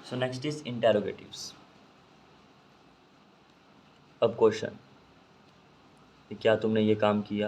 So next is इंटेरोगेटिव्स। अब question, क्या तुमने ये काम किया,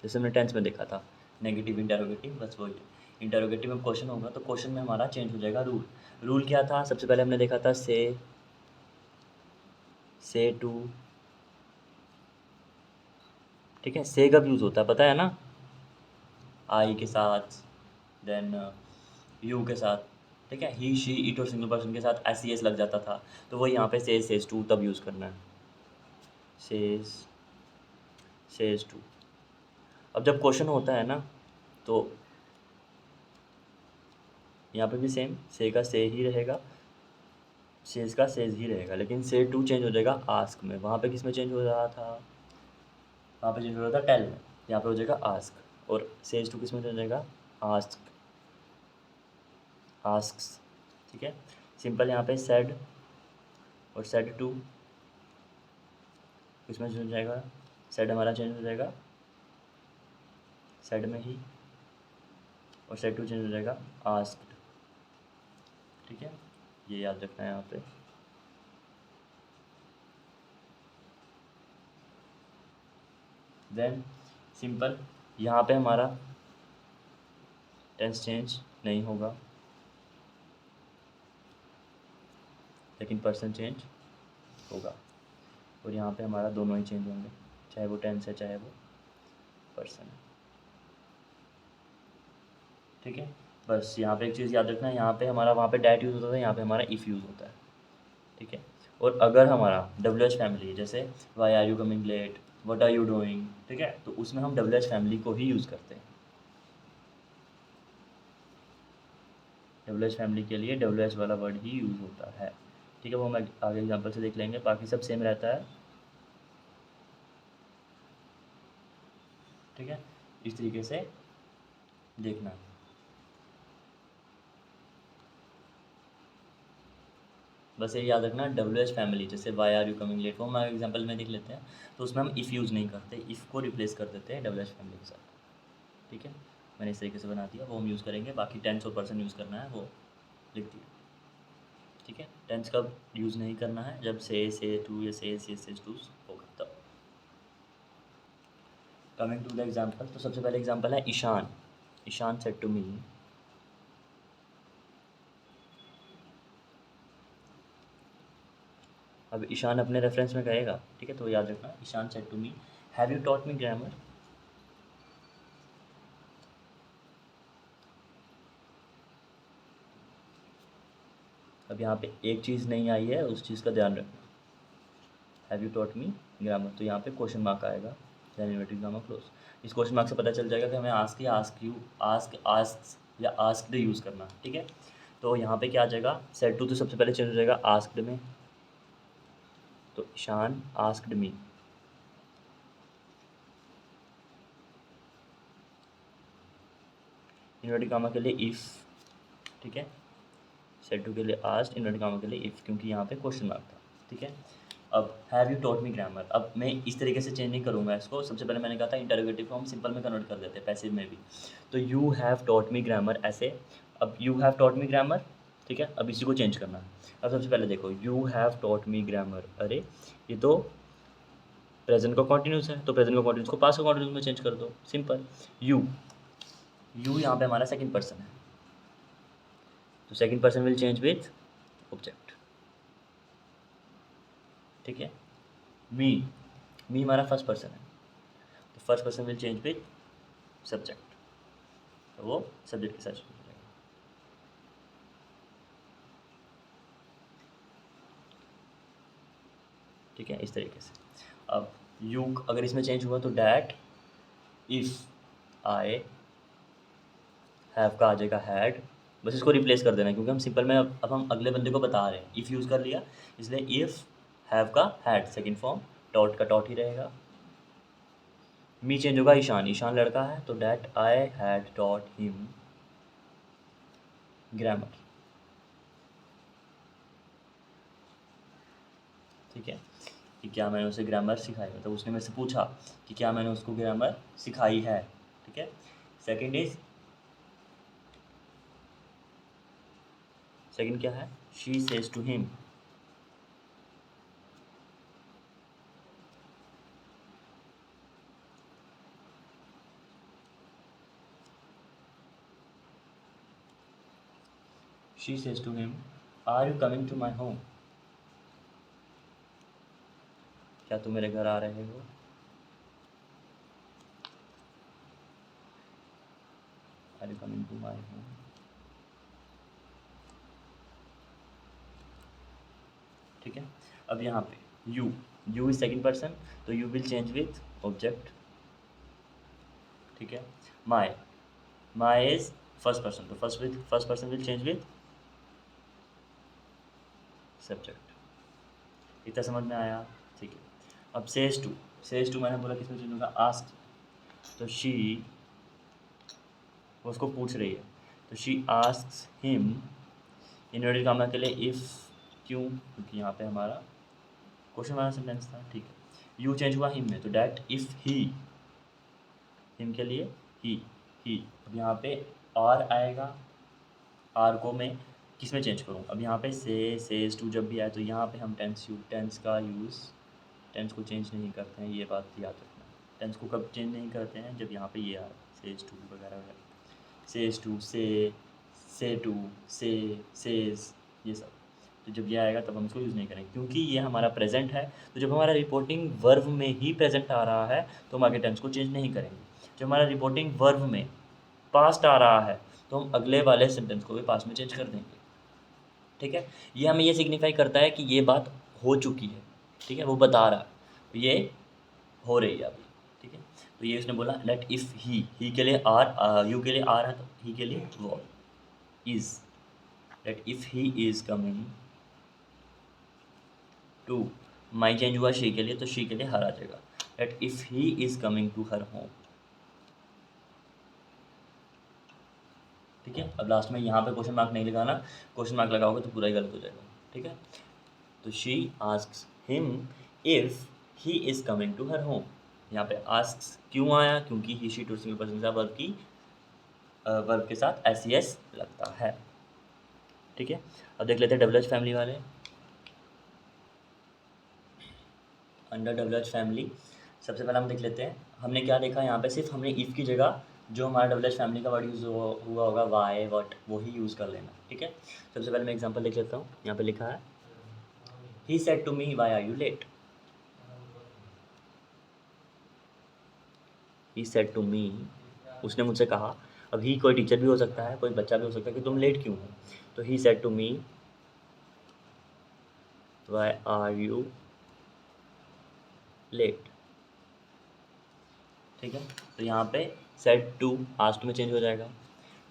जैसे हमने टेंस में देखा था नेगेटिव इंटेरोगेटिव, बस वही है। इंटेरोगेटिव में क्वेश्चन होगा तो क्वेश्चन में हमारा चेंज हो जाएगा रूल। रूल क्या था, सबसे पहले हमने देखा था से टू, ठीक है। से कब यूज़ होता है पता है ना, आई के साथ, देन यू के साथ, ठीक है। ही शी इट और सिंगल पर्सन के साथ एस सी एस लग जाता था, तो वही यहाँ पे सेज टू तब यूज़ करना है, सेज टू। अब जब क्वेश्चन होता है ना तो यहाँ पे भी सेम, से का से ही रहेगा, सेज का सेज ही रहेगा, लेकिन से टू चेंज हो जाएगा आस्क में। वहाँ पे किस में चेंज हो रहा था, वहाँ पे चेंज हो रहा था टेल में, यहाँ पे हो जाएगा आस्क। और सेज टू किस में चेंज हो जाएगा, आस्क, आस्क्स, ठीक है। सिंपल यहाँ पे सेड और सेड टू किस में चेंज हो जाएगा, सेड हमारा चेंज हो जाएगा सेड में ही, और सेड टू चेंज हो जाएगा आस्क्ड, ठीक है। ये याद रखना है यहाँ पे। देन सिंपल यहाँ पे हमारा टेंस चेंज नहीं होगा, लेकिन पर्सन चेंज होगा। और यहाँ पे हमारा दोनों ही चेंज होंगे, चाहे वो टेंस है चाहे वो पर्सन है, ठीक है। बस यहाँ पे एक चीज़ याद रखना है, यहाँ पे हमारा वहाँ पे डैट यूज़ होता था, यहाँ पे हमारा इफ़ यूज़ होता है, ठीक है। और अगर हमारा डब्ल्यू एच फैमिली है, जैसे why are you coming late, what are you doing, ठीक है, तो उसमें हम डब्ल्यू एच फैमिली को ही यूज़ करते हैं। डब्ल्यू एच फैमिली के लिए डब्ल्यू एच वाला वर्ड ही यूज़ होता है, ठीक है। वो हम आगे एग्जाम्पल से देख लेंगे, बाकी सब सेम रहता है, ठीक है। इस तरीके से देखना। बस ये याद रखना, डब्ल्यू एच फैमिली जैसे why are you coming late, वो हम एग्जाम्पल में देख लेते हैं, तो उसमें हम इफ़ यूज़ नहीं करते, इफ़ को रिप्लेस कर देते हैं डब्ल्यू एच फैमिली के साथ, ठीक है। मैंने इस तरीके से बना दिया, वो हम यूज़ करेंगे। बाकी टेंस और पर्सन यूज़ करना है वो लिख दिया, ठीक है। टेंस कब यूज़ नहीं करना है, जब से टू या से टू होगा तब। कमिंग टू द एग्जाम्पल, तो सबसे पहले एग्जाम्पल है Ishan. Ishan said to me, अब ईशान अपने रेफरेंस में कहेगा, ठीक है, तो याद रखना, Ishan said to me have you taught me grammar. अब यहाँ पे एक चीज़ नहीं आई है, उस चीज़ का ध्यान रखना, have you taught me grammar, तो यहाँ पे क्वेश्चन मार्क आएगा, देन इन्वर्टेड कॉमा क्लोज। इस क्वेश्चन मार्क से पता चल जाएगा कि हमें आस्क या आस्क यू, आस्क या आस्क्ड यूज़ करना, ठीक है। तो यहाँ पे क्या आ जाएगा, सेड टू तो सबसे पहले चेंज हो जाएगा आस्क्ड में, तो Ishan asked me, inverted comma के लिए इफ़, ठीक है। सेड टू के लिए आस्क्ड, इन्वर्टेड कॉमा के लिए इफ़, क्योंकि यहाँ पे क्वेश्चन मार्क था, ठीक है। अब have you taught me grammar, अब मैं इस तरीके से चेंज नहीं करूँगा इसको। सबसे पहले मैंने कहा था इंटरोगेटिव को हम सिंपल में कन्वर्ट कर देते हैं, पैसिव में भी, तो you have taught me grammar ऐसे। अब you have taught me grammar, ठीक है, अब इसी को चेंज करना है। अब सबसे पहले देखो, you have taught me grammar, अरे ये तो प्रेजेंट का कॉन्टिन्यूस है, तो प्रेजेंट का कॉन्टिन्यूस को पास्ट का कॉन्टिन्यूस में चेंज कर दो, सिंपल। यू, यू यहाँ पे हमारा सेकंड पर्सन है, तो second person will change with object, ठीक है। मी, मी हमारा फर्स्ट पर्सन है, तो first person will change with subject, तो वो सब्जेक्ट के साथ शुरू हो जाएगा, ठीक है, इस तरीके से। अब यू अगर इसमें चेंज हुआ तो डैट, इफ़ आई, हैव का आ जाएगा हैड, बस इसको रिप्लेस कर देना, क्योंकि हम सिंपल में अब हम अगले बंदे को बता रहे हैं, इफ़ यूज़ कर लिया, इसलिए इफ़, हैव का हैड सेकंड फॉर्म, डॉट का डॉट ही रहेगा। मी चेंज होगा ईशान, ईशान लड़का है, तो that I had taught him grammar, ठीक है, कि क्या मैंने उसे ग्रामर सिखाई, मतलब उसने मेरे से पूछा कि क्या मैंने उसको ग्रामर सिखाई है, ठीक है। सेकंड इज सेकंड क्या है, she says to him, she says to him are you coming to my home, क्या तुम मेरे घर आ रहे हो। Are you coming to my home, ठीक है। अब यहाँ पे यू इज सेकंड पर्सन, तो you will change with object, ठीक है। माई इज फर्स्ट पर्सन, तो first person will change with subject. इतना समझ में आया, ठीक है। अब सेज टू मैंने बोला किसमें चेंज होगा, आस्क, तो शी वो उसको पूछ रही है, तो she asks him inverted comma के लिए इफ़, क्यों, क्योंकि यहाँ पे हमारा क्वेश्चन वाला सेंटेंस था, ठीक है। यू चेंज हुआ हिम में, तो डैट इफ़ ही, हिम के लिए ही। अब यहाँ पे आर आएगा, आर को मैं किस में चेंज करूँ, अब यहाँ पे सेज टू जब भी आए तो यहाँ पे हम टेंस का यूज़, टेंस को चेंज नहीं करते हैं, ये बात याद रखना। टेंस को कब चेंज नहीं करते हैं, जब यहाँ पे ये आए सेज टू वगैरह वगैरह, सेज टू, से टू, सेज, ये सब, तो जब ये आएगा तब हम इसको यूज़ नहीं करेंगे, क्योंकि ये हमारा प्रेजेंट है। तो जब हमारा रिपोर्टिंग वर्ब में ही प्रेजेंट आ रहा है तो हम आगे टेंस को चेंज नहीं करेंगे। जब हमारा रिपोर्टिंग वर्ब में पास्ट आ रहा है तो हम अगले वाले सेंटेंस को भी पास्ट में चेंज कर देंगे, ठीक है। ये हमें ये सिग्निफाई करता है कि ये बात हो चुकी है, ठीक है, वो बता रहा है ये हो रही है अभी, ठीक है। तो ये उसने बोला लेट इफ़ ही के लिए आर, यू के लिए आर है तो ही के लिए वो is, let if he is coming to, my change हुआ शी के लिए, तो शी के लिए हर आ जाएगा, let if he is coming to her home, ठीक है। अब लास्ट में यहाँ पे क्वेश्चन मार्क नहीं लगाना, क्वेश्चन मार्क लगाओगे तो पूरा ही गलत हो जाएगा, ठीक है। तो she asks him if he is coming to her home, यहाँ पे आस्क्स क्यों आया, क्योंकि he she to single person का वर्ब के साथ एस लगता है, ठीक है। अब देख लेते हैं डबल एच फैमिली वाले। अंडर डबल एच फैमिली सबसे पहले हम देख लेते हैं, हमने क्या देखा यहाँ पे, सिर्फ हमने इफ़ की जगह जो हमारा डबल एच फैमिली का वर्ड यूज़ हुआ होगा वाई वट, वो ही यूज़ कर लेना, ठीक है। सबसे पहले मैं एग्जांपल देख लेता हूँ, यहाँ पे लिखा है he said to me why are you late, he said to me, उसने मुझसे कहा, अब ही कोई टीचर भी हो सकता है, कोई बच्चा भी हो सकता है, कि तुम लेट क्यों हो, तो he said to me why are you late, ठीक है। तो यहाँ पे सेड टू आस्क्ड में चेंज हो जाएगा,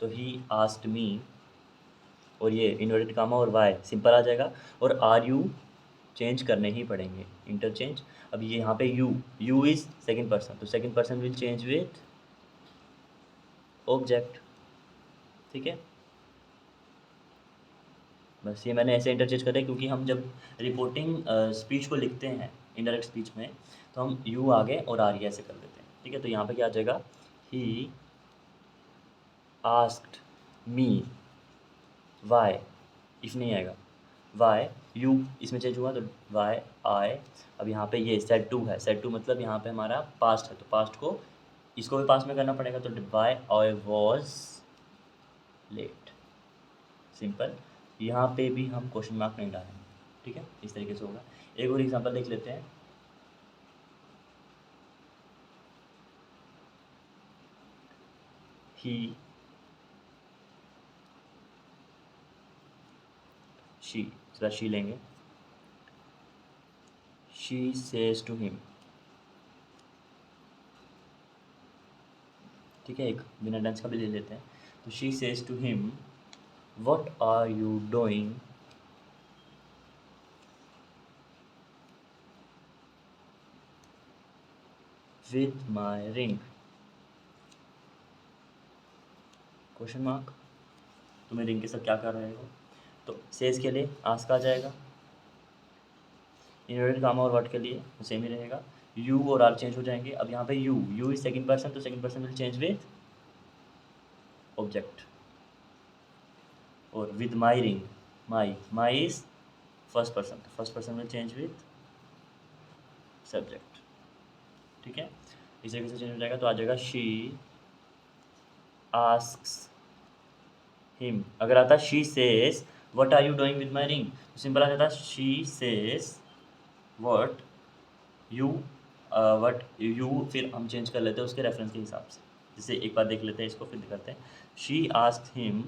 तो ही आस्क्ड मी, और ये इन्वर्टेड कामा और वाई सिंपल आ जाएगा, और आर यू चेंज करने ही पड़ेंगे, इंटरचेंज। अब ये यहाँ पे यू इज़ सेकंड पर्सन, तो second person will change with object, ठीक है। बस ये मैंने ऐसे इंटरचेंज करा क्योंकि हम जब रिपोर्टिंग स्पीच को लिखते हैं इनडायरेक्ट स्पीच में, तो हम यू आगे और आर ऐसे कर देते हैं, ठीक है। तो यहाँ पे क्या आ जाएगा, he asked me why, if नहीं आएगा, वाई यू इसमें चेंज हुआ तो वाई आई, अब यहाँ पे ये सेड टू है, सेड टू मतलब यहाँ पे हमारा पास्ट है, तो पास्ट को इसको भी पास्ट में करना पड़ेगा, तो why I was late, simple. यहाँ पे भी हम क्वेश्चन मार्क नहीं डालेंगे, ठीक है, इस तरीके से होगा। एक और एग्जांपल देख लेते हैं, ही शी लेंगे, शी सेज टू हिम, ठीक है, एक बिना टेंस का भी ले लेते हैं, तो she says to him what are you doing with my ring, question mark, तुम्हें रिंग के साथ क्या कर रहे हो, तो सेज के लिए आस्क आ जाएगा, इन्वर्टेड कामा और वर्ड के लिए सेम ही रहेगा, यू और आर चेंज हो जाएंगे। अब यहाँ पे यू इज सेकंड पर्सन, तो second person will change with object, और with my ring my is first person, first person में चेंज विथ सब्जेक्ट, ठीक है। इस तरीके से चेंज हो जाएगा तो आ जाएगा शी आस्क्स हिम। अगर आता she says what are you doing with my ring, तो सिंपल आ जाता शी सेज व्हाट यू फिर हम चेंज कर लेते हैं उसके रेफरेंस के हिसाब से। जैसे एक बार देख लेते हैं इसको, फिर करते हैं। She asked him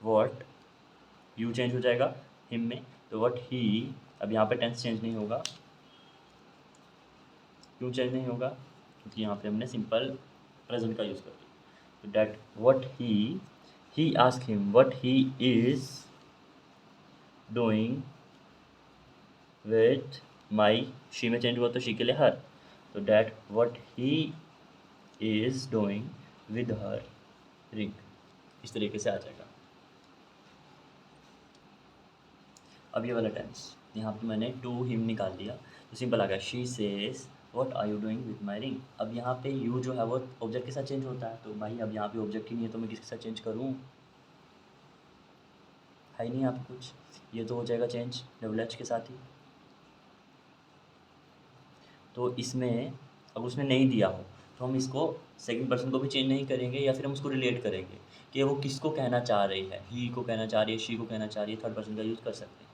what, you change हो जाएगा हिम में, तो व्हाट ही, अब यहाँ पे टेंस चेंज नहीं होगा। क्यों चेंज नहीं होगा? क्योंकि यहाँ पे हमने सिंपल प्रेजेंट का यूज़ कर दिया। तो that what he asked him what he is doing with my, she में चेंज हुआ तो शी के लिए हर, तो that what he is doing with her ring. इस तरीके से आ जाएगा। अब ये वाला टेंस यहाँ पे मैंने टू हिम निकाल दिया तो सिंपल आ गया she says what are you doing with my ring. अब यहाँ पे यू जो है वो ऑब्जेक्ट के साथ चेंज होता है, तो भाई अब यहाँ पे ऑब्जेक्ट ही नहीं है तो मैं किसके साथ चेंज करूँ? है ही नहीं यहाँ पे कुछ, ये तो हो जाएगा चेंज डबल एच के साथ ही। तो इसमें अब उसने नहीं दिया हो तो हम इसको सेकंड पर्सन को भी चेंज नहीं करेंगे, या फिर हम उसको रिलेट करेंगे कि वो किसको कहना चाह रही है, ही को कहना चाह रही है, शी को कहना चाह रही है, थर्ड पर्सन का यूज़ कर सकते हैं,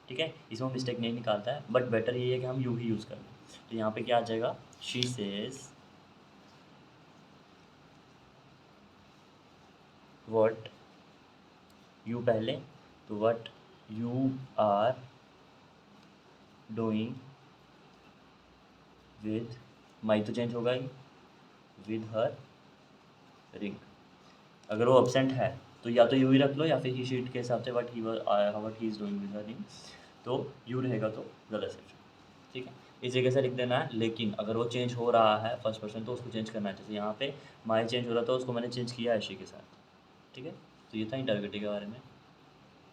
ठीक है। इसमें मिस्टेक नहीं निकालता है, बट बेटर ये है कि हम यू ही यूज़ कर लें। तो यहाँ पे क्या आ जाएगा, शी सेज व्हाट यू पहले, तो what you are doing with my, तो चेंज होगा ही विद हर रिंग। अगर वो एब्सेंट है तो या तो यू ही रख लो, या फिर ही शीट के हिसाब से what he is doing with her ring, तो यू रहेगा तो गलत सेक्शन, ठीक है। इस जगह से लिख देना है। लेकिन अगर वो चेंज हो रहा है फर्स्ट पर्सन तो उसको चेंज करना है। जैसे यहाँ पे माई चेंज हो रहा था, उसको मैंने चेंज किया है शी के साथ, ठीक है। तो ये था इंटरगेटिव के बारे में।